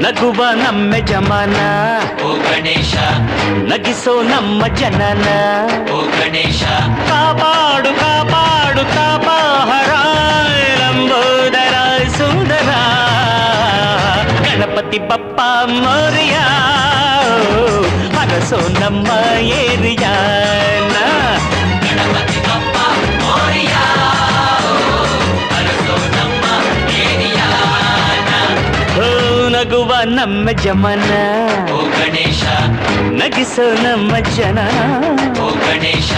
ನಗುವ ನಮ್ಮ ಜಮಾನ ಓ ಗಣೇಶ ನಗಿಸೋ ನಮ್ಮ ಜನನ ಓ ಗಣೇಶ ಕಾಪಾಡು ಕಾಪಾಡು ತಾಪಹರ ಲಂಬೋದರ ಸುಂದರ ಗಣಪತಿ ಬಪ್ಪ ಮೋರಿಯ ಹರಸೋ ನಮ್ಮ ಏರಿಯಾನ ಗಣಪತಿ ಬಪ್ಪ ಮೋರಿಯ ಹರಸೋ ನಮ್ಮ ಏರಿಯಾನ ಓ ನಗುವ ನಮ್ಮ ಜಮನ ಓ ಗಣೇಶ ನಗಿಸೋ ನಮ್ಮ ಜನ ಓ ಗಣೇಶ